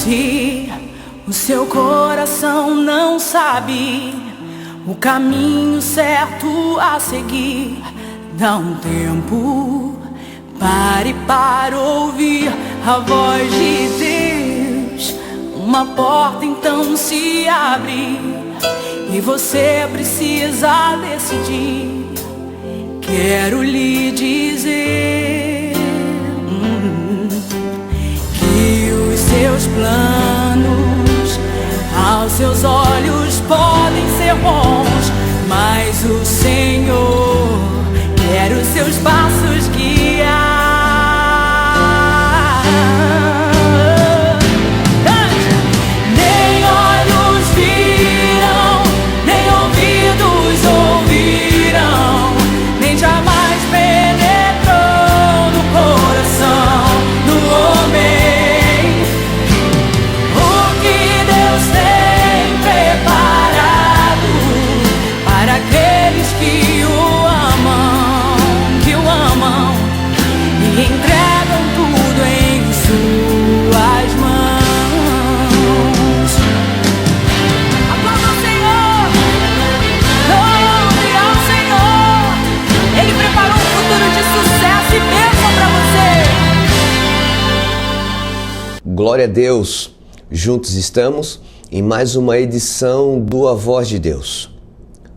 Se o seu coração não sabe o caminho certo a seguir, dá um tempo, pare para ouvir a voz de Deus. Uma porta então se abre e você precisa decidir. Quero lhe dizer que os seus planos aos seus olhos podem ser bons, mas o Senhor quer os seus passos guiar. Nem olhos viram, nem ouvidos ouviram, nem jamais penetrou no coração do homem o que Deus tem preparado para aqueles que o amam e entregam tudo em suas mãos. Aplauda o Senhor, louve ao Senhor. Ele preparou um futuro de sucesso e bênção para você. Glória a Deus! Juntos estamos em mais uma edição do A Voz de Deus.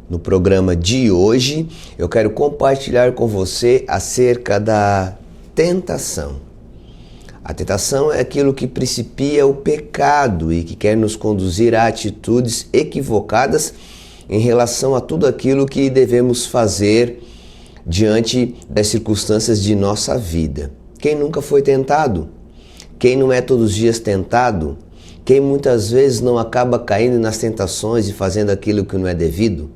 No programa de hoje, eu quero compartilhar com você acerca da tentação. A tentação é aquilo que principia o pecado e que quer nos conduzir a atitudes equivocadas em relação a tudo aquilo que devemos fazer diante das circunstâncias de nossa vida. Quem nunca foi tentado? Quem não é todos os dias tentado? Quem muitas vezes não acaba caindo nas tentações e fazendo aquilo que não é devido?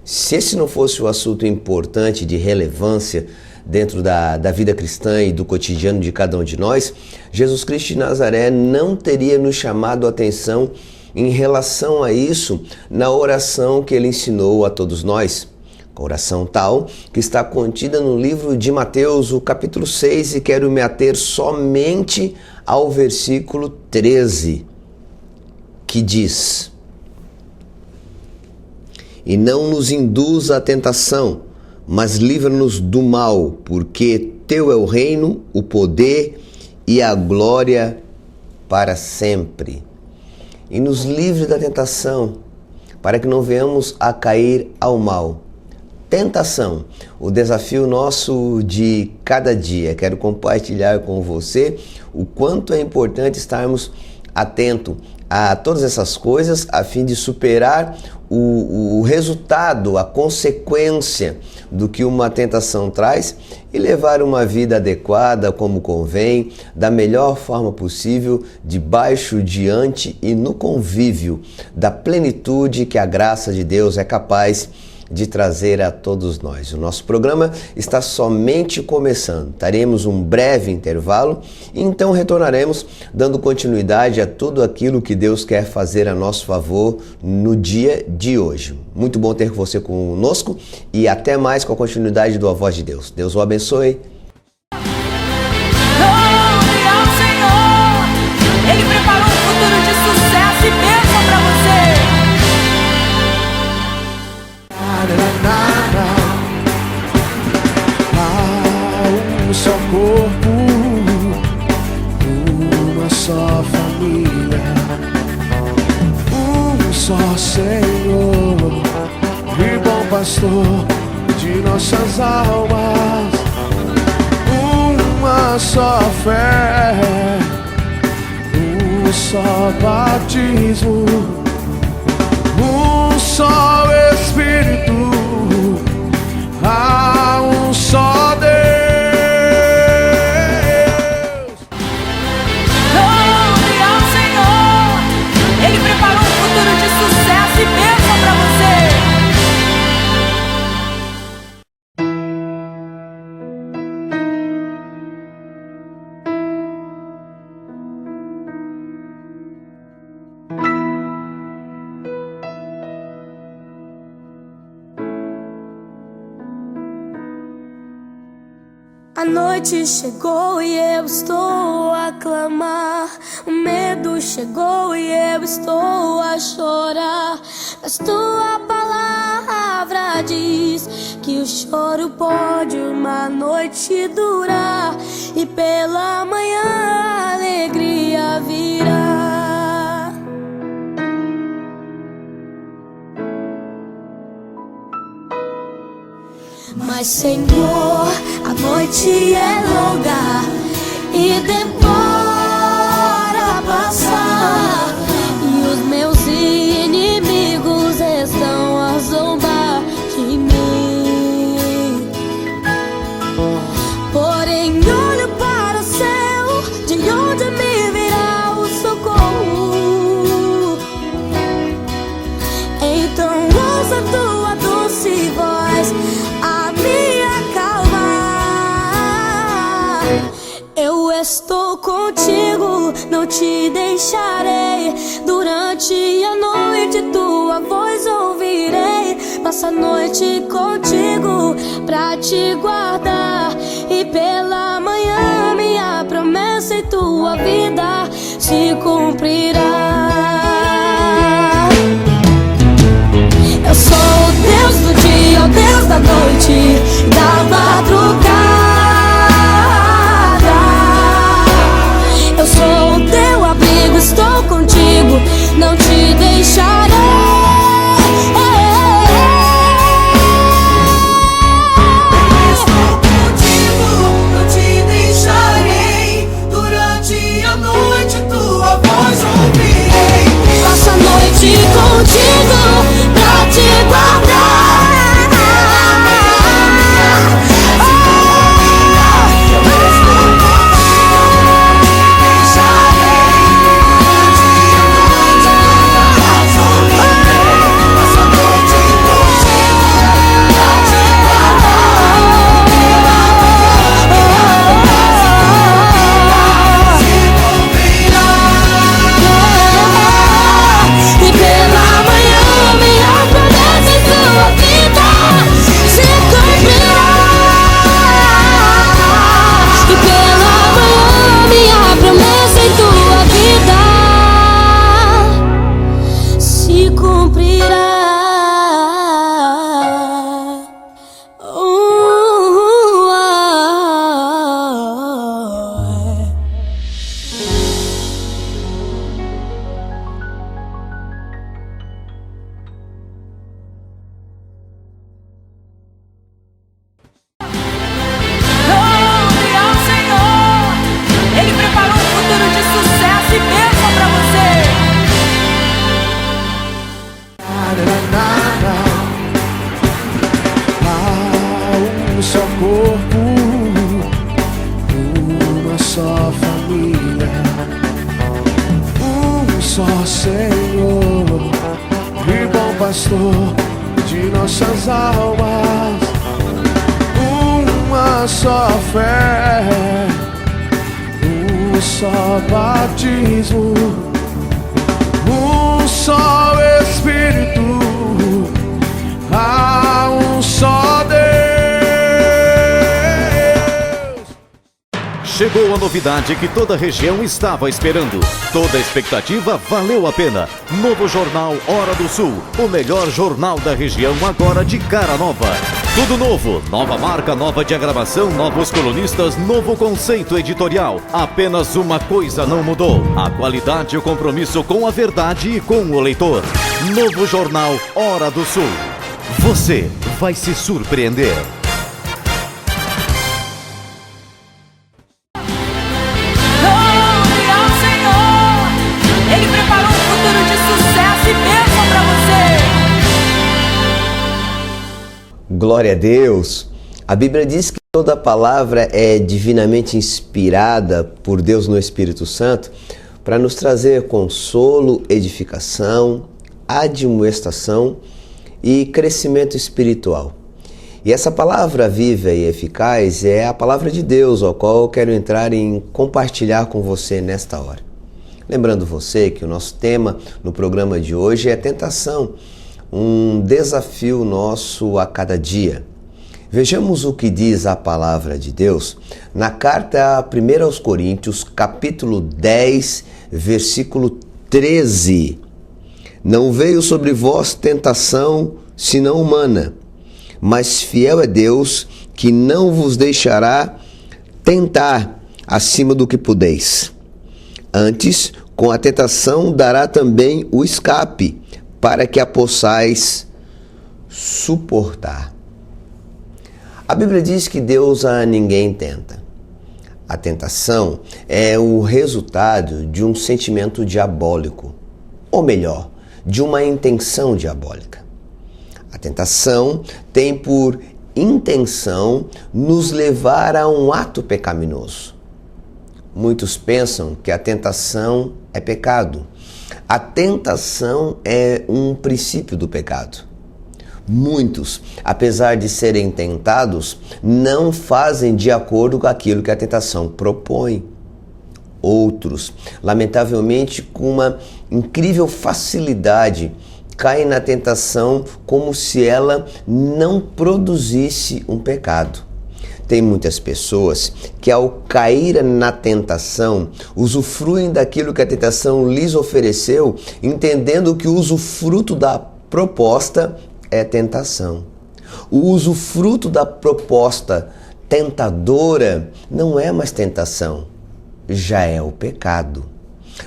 Se esse não fosse um assunto importante, de relevância dentro da vida cristã e do cotidiano de cada um de nós, Jesus Cristo de Nazaré não teria nos chamado a atenção em relação a isso na oração que ele ensinou a todos nós. A oração tal que está contida no livro de Mateus, o capítulo 6, e quero me ater somente ao versículo 13, que diz: E não nos induza à tentação, mas livra-nos do mal, porque teu é o reino, o poder e a glória para sempre. E nos livre da tentação, para que não venhamos a cair ao mal. Tentação, o desafio nosso de cada dia. Quero compartilhar com você o quanto é importante estarmos atentos a todas essas coisas a fim de superar o resultado, a consequência do que uma tentação traz e levar uma vida adequada, como convém, da melhor forma possível, debaixo, diante e no convívio da plenitude que a graça de Deus é capaz de trazer a todos nós. O nosso programa está somente começando. Teremos um breve intervalo e então retornaremos dando continuidade a tudo aquilo que Deus quer fazer a nosso favor no dia de hoje. Muito bom ter você conosco e até mais com a continuidade do A Voz de Deus. Deus o abençoe. Louve ao Senhor. Ele preparou um futuro de sucesso e bênção para você. Há um só corpo, uma só família, um só Senhor e bom pastor de nossas almas, uma só fé, um só batismo, um só Espírito, há um só Deus. Louve ao Senhor. Ele preparou um futuro de sucesso e bênção para você. A noite chegou e eu estou a clamar. O medo chegou e eu estou a chorar. Mas tua palavra diz que o choro pode uma noite durar, e pela manhã a alegria virá. Mas Senhor, a noite é longa e demora a passar, e os meus inimigos estão a zombar de mim. Porém olho para o céu, de onde me virá o socorro. Então ouça tua doce voz a me acalmar. Eu estou contigo, não te deixarei. Durante a noite tua voz ouvirei. Passo a noite contigo pra te guardar, e pela manhã minha promessa em tua vida se cumprirá. Eu sou o Deus do dia, o Deus da noite, da madrugada. Eu sou o teu abrigo, estou contigo, não te deixarei. Estou contigo, não te deixarei. Durante a noite tua voz ouvirei. Passo a noite contigo pra te guardar. De nossas almas, uma só fé, um só batismo, um só Espírito, há um só Deus. Chegou a novidade que toda a região estava esperando. Toda a expectativa valeu a pena. Novo jornal Hora do Sul, o melhor jornal da região, agora de cara nova. Tudo novo, nova marca, nova diagramação, novos colunistas, novo conceito editorial. Apenas uma coisa não mudou: a qualidade e o compromisso com a verdade e com o leitor. Novo jornal Hora do Sul. Você vai se surpreender. Glória a Deus! A Bíblia diz que toda palavra é divinamente inspirada por Deus no Espírito Santo para nos trazer consolo, edificação, admoestação e crescimento espiritual. E essa palavra viva e eficaz é a palavra de Deus, ao qual eu quero entrar em compartilhar com você nesta hora. Lembrando você que o nosso tema no programa de hoje é tentação, um desafio nosso a cada dia. Vejamos o que diz a palavra de Deus na carta 1 aos Coríntios, capítulo 10, versículo 13. Não veio sobre vós tentação, senão humana, mas fiel é Deus, que não vos deixará tentar acima do que podeis. Antes, com a tentação dará também o escape, para que a possais suportar. A Bíblia diz que Deus a ninguém tenta. A tentação é o resultado de um sentimento diabólico, ou melhor, de uma intenção diabólica. A tentação tem por intenção nos levar a um ato pecaminoso. Muitos pensam que a tentação é pecado. A tentação é um princípio do pecado. Muitos, apesar de serem tentados, não fazem de acordo com aquilo que a tentação propõe. Outros, lamentavelmente, com uma incrível facilidade, caem na tentação como se ela não produzisse um pecado. Tem muitas pessoas que, ao cair na tentação, usufruem daquilo que a tentação lhes ofereceu, entendendo que o usufruto da proposta é tentação. O usufruto da proposta tentadora não é mais tentação, já é o pecado.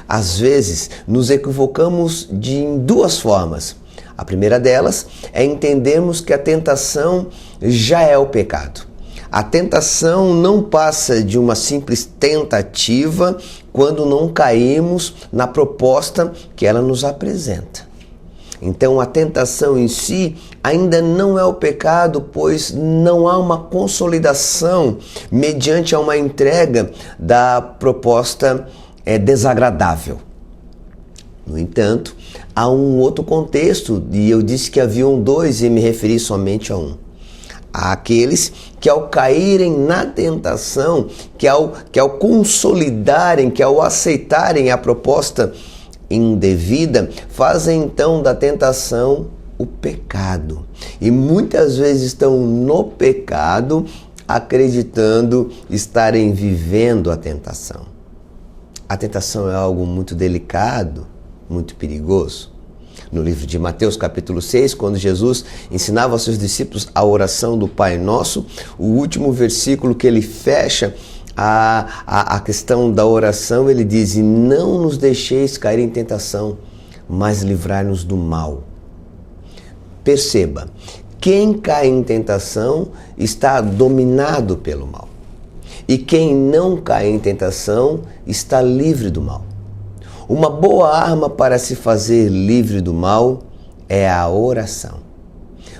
Às vezes, nos equivocamos em duas formas. A primeira delas é entendermos que a tentação já é o pecado. A tentação não passa de uma simples tentativa quando não caímos na proposta que ela nos apresenta. Então, a tentação em si ainda não é o pecado, pois não há uma consolidação mediante a uma entrega da proposta desagradável. No entanto, há um outro contexto, e eu disse que haviam dois e me referi somente a um. Há aqueles que, ao caírem na tentação, que ao consolidarem, que ao aceitarem a proposta indevida, fazem então da tentação o pecado. E muitas vezes estão no pecado, acreditando estarem vivendo a tentação. A tentação é algo muito delicado, muito perigoso. No livro de Mateus, capítulo 6, quando Jesus ensinava aos seus discípulos a oração do Pai Nosso, o último versículo que ele fecha a questão da oração, ele diz: e não nos deixeis cair em tentação, mas livrai-nos do mal. Perceba, quem cai em tentação está dominado pelo mal. E quem não cai em tentação está livre do mal. Uma boa arma para se fazer livre do mal é a oração.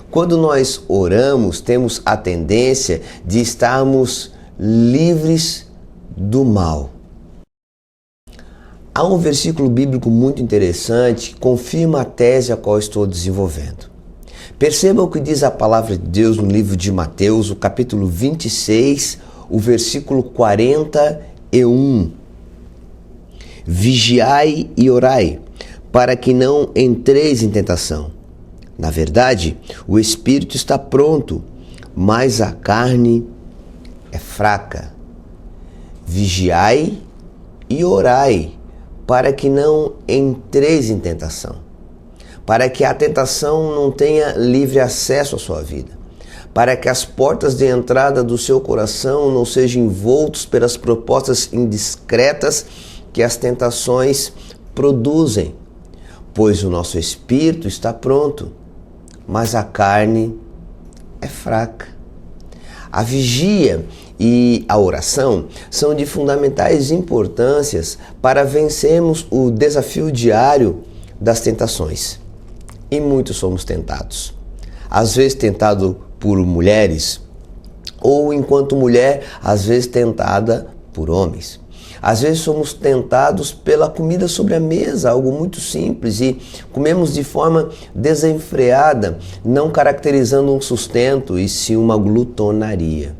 Quando nós oramos, temos a tendência de estarmos livres do mal. Há um versículo bíblico muito interessante que confirma a tese a qual estou desenvolvendo. Perceba o que diz a palavra de Deus no livro de Mateus, o capítulo 26, o versículo 41. Vigiai e orai, para que não entreis em tentação. Na verdade, o espírito está pronto, mas a carne é fraca. Vigiai e orai, para que não entreis em tentação. Para que a tentação não tenha livre acesso à sua vida. Para que as portas de entrada do seu coração não sejam envoltos pelas propostas indiscretas que as tentações produzem, pois o nosso espírito está pronto, mas a carne é fraca. A vigia e a oração são de fundamentais importâncias para vencermos o desafio diário das tentações. E muitos somos tentados. Às vezes tentado por mulheres, ou enquanto mulher, às vezes tentada por homens. Às vezes somos tentados pela comida sobre a mesa, algo muito simples, e comemos de forma desenfreada, não caracterizando um sustento e sim uma glutonaria.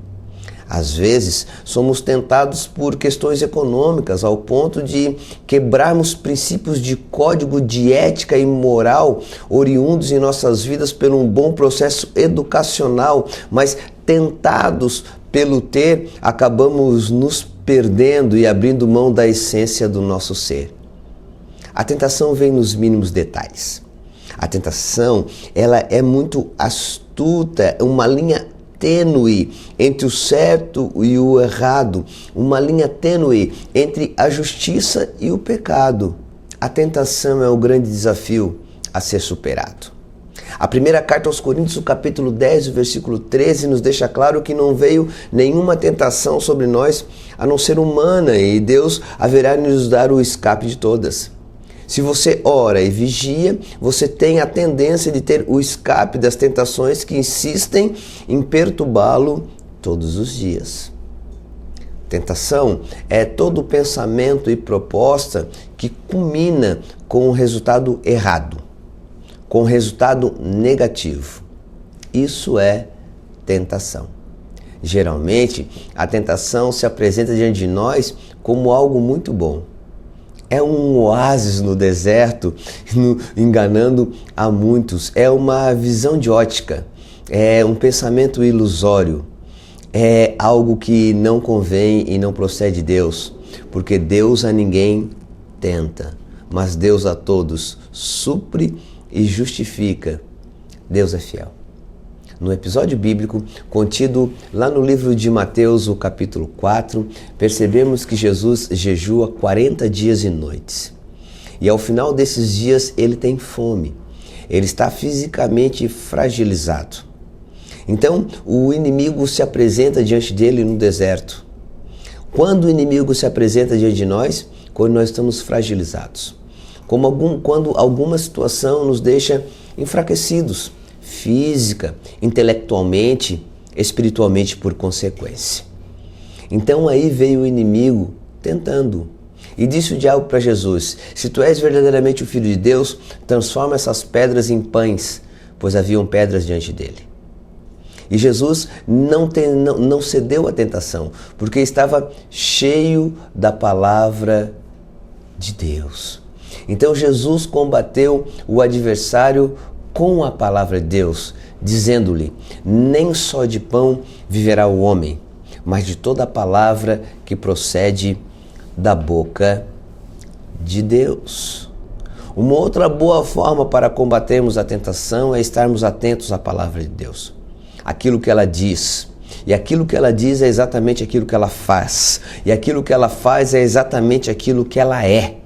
Às vezes somos tentados por questões econômicas, ao ponto de quebrarmos princípios de código de ética e moral oriundos em nossas vidas por um bom processo educacional, mas tentados pelo ter, acabamos nos perdendo e abrindo mão da essência do nosso ser. A tentação vem nos mínimos detalhes. A tentação, ela é muito astuta, uma linha tênue entre o certo e o errado, uma linha tênue entre a justiça e o pecado. A tentação é o grande desafio a ser superado. A primeira carta aos Coríntios, o capítulo 10, o versículo 13, nos deixa claro que não veio nenhuma tentação sobre nós a não ser humana, e Deus haverá de nos dar o escape de todas. Se você ora e vigia, você tem a tendência de ter o escape das tentações que insistem em perturbá-lo todos os dias. Tentação é todo pensamento e proposta que culmina com um resultado errado, com um resultado negativo. Isso é tentação. Geralmente, a tentação se apresenta diante de nós como algo muito bom. É um oásis no deserto, enganando a muitos. É uma visão de ótica, é um pensamento ilusório, é algo que não convém e não procede de Deus, porque Deus a ninguém tenta, mas Deus a todos supre e justifica. Deus é fiel. No episódio bíblico contido lá no livro de Mateus, o capítulo 4, percebemos que Jesus jejua 40 dias e noites. E ao final desses dias ele tem fome. Ele está fisicamente fragilizado. Então o inimigo se apresenta diante dele no deserto. Quando o inimigo se apresenta diante de nós? Quando nós estamos fragilizados. Quando alguma situação nos deixa enfraquecidos, física, intelectualmente, espiritualmente por consequência. Então aí veio o inimigo tentando. E disse o diabo para Jesus: se tu és verdadeiramente o Filho de Deus, transforma essas pedras em pães, pois haviam pedras diante dele. E Jesus não cedeu à tentação, porque estava cheio da palavra de Deus. Então Jesus combateu o adversário com a palavra de Deus, dizendo-lhe: nem só de pão viverá o homem, mas de toda a palavra que procede da boca de Deus. Uma outra boa forma para combatermos a tentação é estarmos atentos à palavra de Deus, aquilo que ela diz. E aquilo que ela diz é exatamente aquilo que ela faz. E aquilo que ela faz é exatamente aquilo que ela é.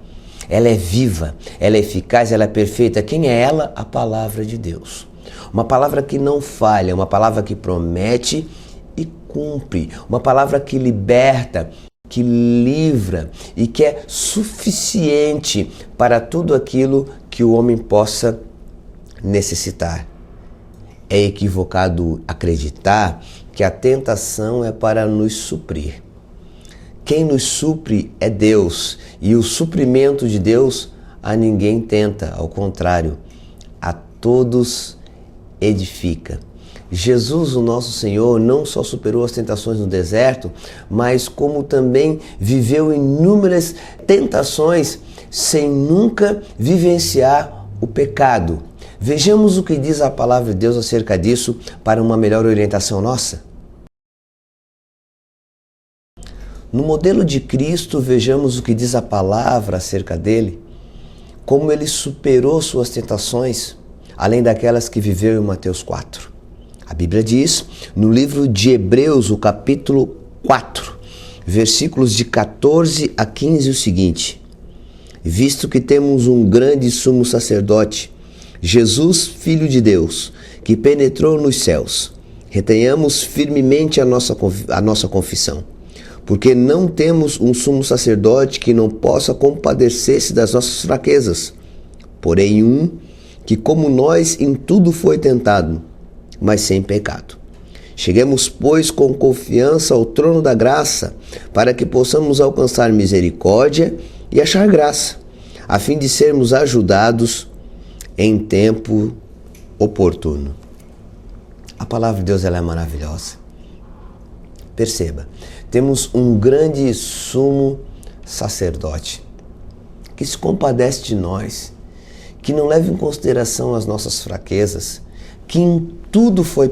Ela é viva, ela é eficaz, ela é perfeita. Quem é ela? A palavra de Deus. Uma palavra que não falha, uma palavra que promete e cumpre. Uma palavra que liberta, que livra e que é suficiente para tudo aquilo que o homem possa necessitar. É equivocado acreditar que a tentação é para nos suprir. Quem nos supre é Deus, e o suprimento de Deus a ninguém tenta, ao contrário, a todos edifica. Jesus, o nosso Senhor, não só superou as tentações no deserto, mas como também viveu inúmeras tentações sem nunca vivenciar o pecado. Vejamos o que diz a palavra de Deus acerca disso para uma melhor orientação nossa. No modelo de Cristo, vejamos o que diz a palavra acerca dele, como ele superou suas tentações, além daquelas que viveu em Mateus 4. A Bíblia diz, no livro de Hebreus, o capítulo 4, versículos de 14 a 15, o seguinte: visto que temos um grande sumo sacerdote, Jesus, Filho de Deus, que penetrou nos céus, retenhamos firmemente a nossa confissão. Porque não temos um sumo sacerdote que não possa compadecer-se das nossas fraquezas, porém um que, como nós, em tudo foi tentado, mas sem pecado. Cheguemos, pois, com confiança ao trono da graça, para que possamos alcançar misericórdia e achar graça, a fim de sermos ajudados em tempo oportuno. A palavra de Deus, ela é maravilhosa. Perceba, temos um grande sumo sacerdote que se compadece de nós, que não leva em consideração as nossas fraquezas, que em tudo foi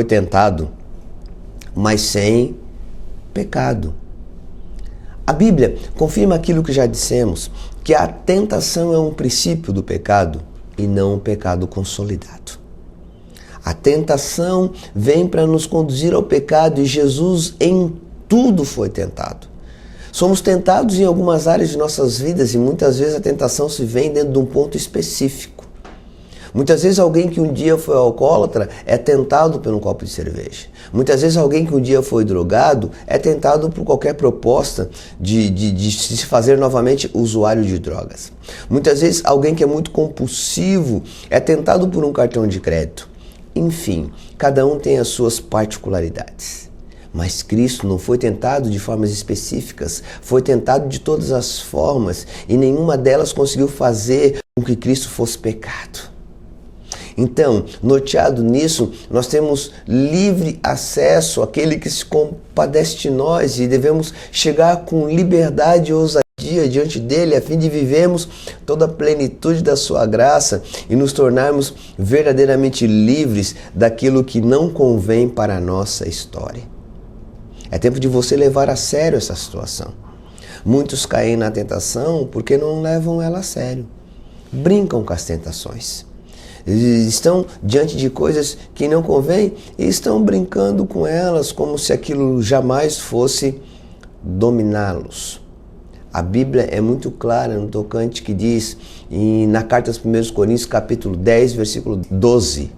tentado, mas sem pecado. A Bíblia confirma aquilo que já dissemos, que a tentação é um princípio do pecado e não um pecado consolidado. A tentação vem para nos conduzir ao pecado e Jesus em tudo foi tentado. Somos tentados em algumas áreas de nossas vidas e muitas vezes a tentação se vem dentro de um ponto específico. Muitas vezes alguém que um dia foi alcoólatra é tentado por um copo de cerveja. Muitas vezes alguém que um dia foi drogado é tentado por qualquer proposta de se fazer novamente usuário de drogas. Muitas vezes alguém que é muito compulsivo é tentado por um cartão de crédito. Enfim, cada um tem as suas particularidades. Mas Cristo não foi tentado de formas específicas, foi tentado de todas as formas e nenhuma delas conseguiu fazer com que Cristo fosse pecado. Então, norteado nisso, nós temos livre acesso àquele que se compadece de nós e devemos chegar com liberdade e ousadia diante dele, a fim de vivermos toda a plenitude da sua graça e nos tornarmos verdadeiramente livres daquilo que não convém para a nossa história. É tempo de você levar a sério essa situação. Muitos caem na tentação porque não levam ela a sério. Brincam com as tentações. Estão diante de coisas que não convém e estão brincando com elas como se aquilo jamais fosse dominá-los. A Bíblia é muito clara no tocante que diz, na carta aos 1 Coríntios, capítulo 10, versículo 12,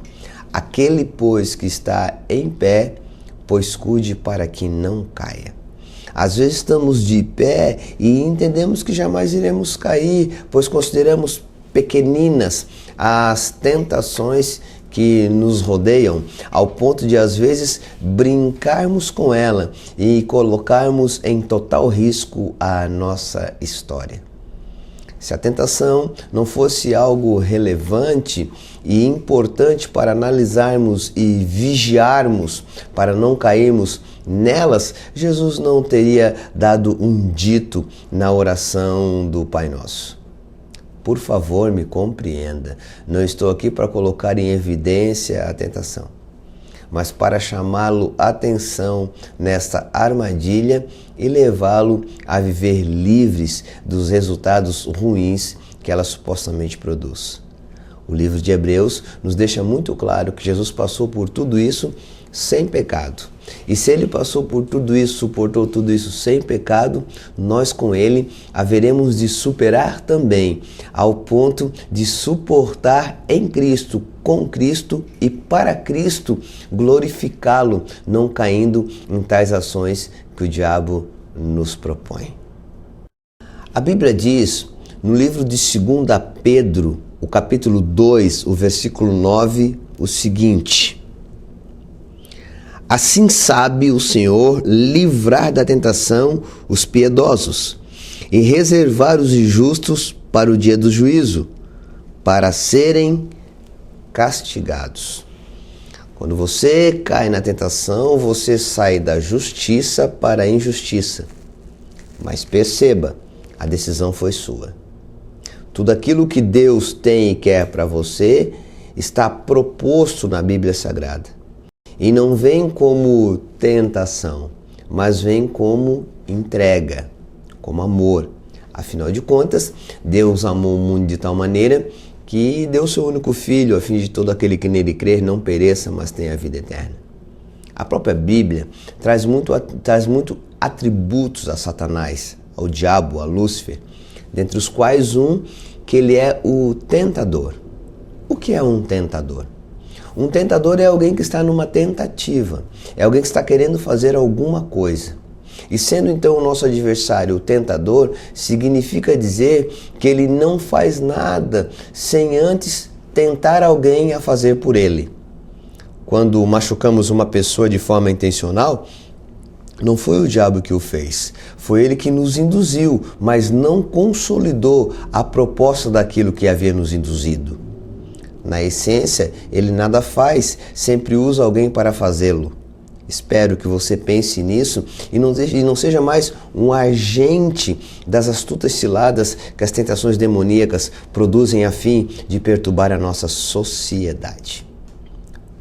aquele, pois, que está em pé, pois cuide para que não caia. Às vezes estamos de pé e entendemos que jamais iremos cair, pois consideramos pequeninas as tentações que nos rodeiam, ao ponto de às vezes brincarmos com ela e colocarmos em total risco a nossa história. Se a tentação não fosse algo relevante e importante para analisarmos e vigiarmos para não cairmos nelas, Jesus não teria dado um dito na oração do Pai Nosso. Por favor, me compreenda. Não estou aqui para colocar em evidência a tentação, mas para chamá-lo a atenção nesta armadilha e levá-lo a viver livres dos resultados ruins que ela supostamente produz. O livro de Hebreus nos deixa muito claro que Jesus passou por tudo isso sem pecado. E se ele passou por tudo isso, suportou tudo isso sem pecado, nós com ele haveremos de superar também, ao ponto de suportar em Cristo, com Cristo e para Cristo, glorificá-lo, não caindo em tais ações que o diabo nos propõe. A Bíblia diz, no livro de 2 Pedro, o capítulo 2, o versículo 9, o seguinte: assim sabe o Senhor livrar da tentação os piedosos e reservar os injustos para o dia do juízo, para serem castigados. Quando você cai na tentação, você sai da justiça para a injustiça. Mas perceba, a decisão foi sua. Tudo aquilo que Deus tem e quer para você está proposto na Bíblia Sagrada. E não vem como tentação, mas vem como entrega, como amor. Afinal de contas, Deus amou o mundo de tal maneira que deu seu único Filho, a fim de todo aquele que nele crer não pereça, mas tenha a vida eterna. A própria Bíblia traz muito atributos a Satanás, ao diabo, a Lúcifer, dentre os quais que ele é o tentador. O que é um tentador? Um tentador é alguém que está numa tentativa, é alguém que está querendo fazer alguma coisa. E sendo então o nosso adversário o tentador, significa dizer que ele não faz nada sem antes tentar alguém a fazer por ele. Quando machucamos uma pessoa de forma intencional, não foi o diabo que o fez, foi ele que nos induziu, mas não consolidou a proposta daquilo que havia nos induzido. Na essência, ele nada faz, sempre usa alguém para fazê-lo. Espero que você pense nisso e não seja mais um agente das astutas ciladas que as tentações demoníacas produzem a fim de perturbar a nossa sociedade.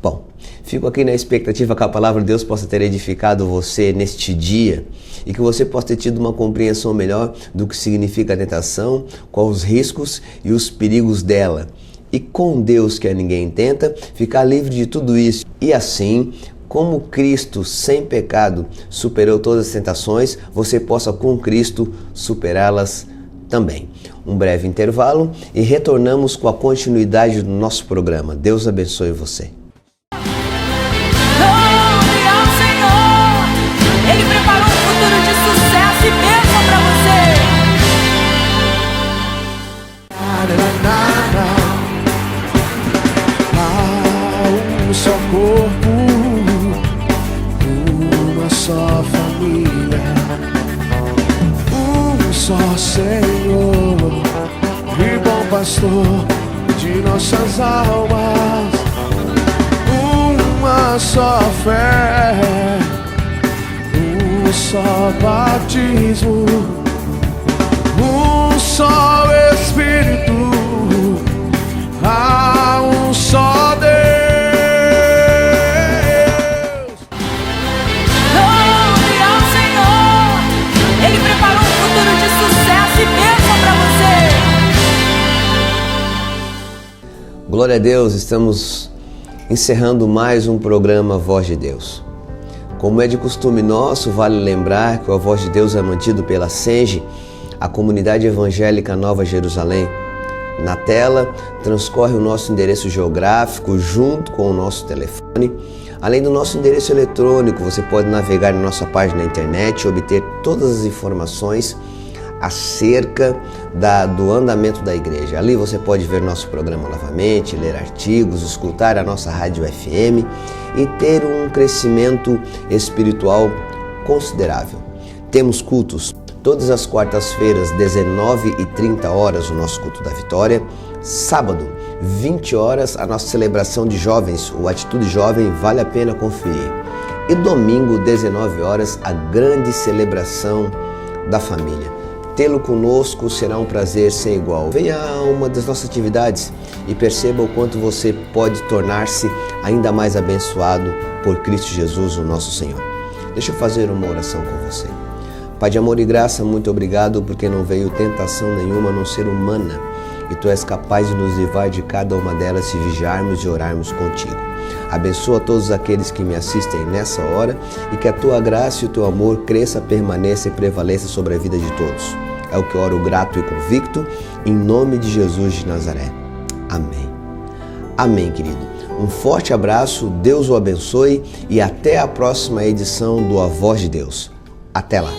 Bom, Fico aqui na expectativa que a palavra de Deus possa ter edificado você neste dia e que você possa ter tido uma compreensão melhor do que significa a tentação, quais os riscos e os perigos dela. E com Deus, que a ninguém tenta, ficar livre de tudo isso. E assim, como Cristo sem pecado superou todas as tentações, você possa com Cristo superá-las também. Um breve intervalo e retornamos com a continuidade do nosse programa. Deus abençoe você. Louve ao Senhor, Ele preparou um futuro de sucesso e bênção pra você. Há um só corpo, uma só família, um só Senhor e bom pastor de nossas almas, uma só fé, um só batismo, um só Espírito, há um só Deus. Louve ao Senhor, Ele preparou um futuro de sucesso e bênção pra você. Glória a Deus, estamos encerrando mais um programa Voz de Deus. Como é de costume nosso, vale lembrar que a Voz de Deus é mantido pela SENGE, a Comunidade Evangélica Nova Jerusalém. Na tela transcorre o nosso endereço geográfico junto com o nosso telefone. Além do nosso endereço eletrônico, você pode navegar na nossa página na internet e obter todas as informações acerca do andamento da igreja. Ali você pode ver nosso programa novamente, ler artigos, escutar a nossa rádio FM e ter um crescimento espiritual considerável. Temos cultos todas as quartas-feiras, 19h30, o nosso culto da vitória. Sábado, 20 horas, a nossa celebração de jovens, o Atitude Jovem, vale a pena conferir. E domingo, 19 horas, a grande celebração da família. Tê-lo conosco será um prazer sem igual. Venha a uma das nossas atividades e perceba o quanto você pode tornar-se ainda mais abençoado por Cristo Jesus, o nosso Senhor. Deixa eu fazer uma oração com você. Pai de amor e graça, muito obrigado porque não veio tentação nenhuma a não ser humana e Tu és capaz de nos livrar de cada uma delas se vigiarmos e orarmos contigo. Abençoa todos aqueles que me assistem nessa hora e que a Tua graça e o Teu amor cresça, permaneça e prevaleça sobre a vida de todos. É o que eu oro grato e convicto, em nome de Jesus de Nazaré. Amém. Amém, querido. Um forte abraço, Deus o abençoe e até a próxima edição do A Voz de Deus. Até lá.